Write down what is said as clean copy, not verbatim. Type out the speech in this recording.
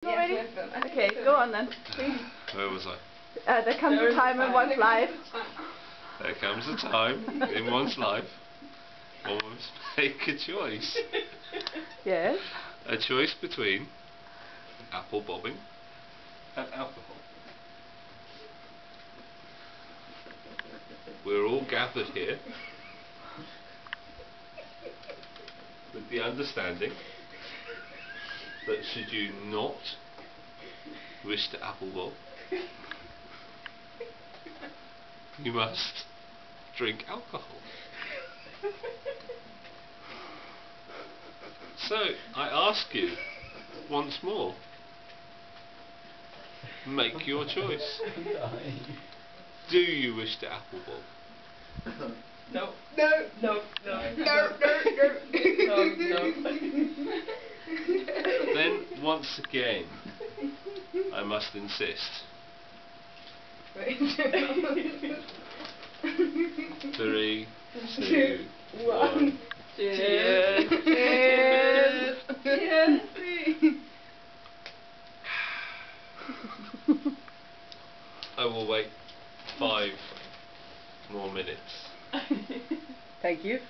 Ready? Okay, go on then. Where was I? There comes a time in one's life. There comes a time in one's life one must make a choice. Yes. A choice between apple bobbing and alcohol. We're all gathered here with the understanding that should you not wish to apple bob, you must drink alcohol. So, I ask you once more, make your choice. Do you wish to apple bob? No. No. No. No. No. No. No. No. Then, once again, I must insist. 3, 2, 1. Cheers. Cheers. Cheers. I will wait 5 more minutes. Thank you.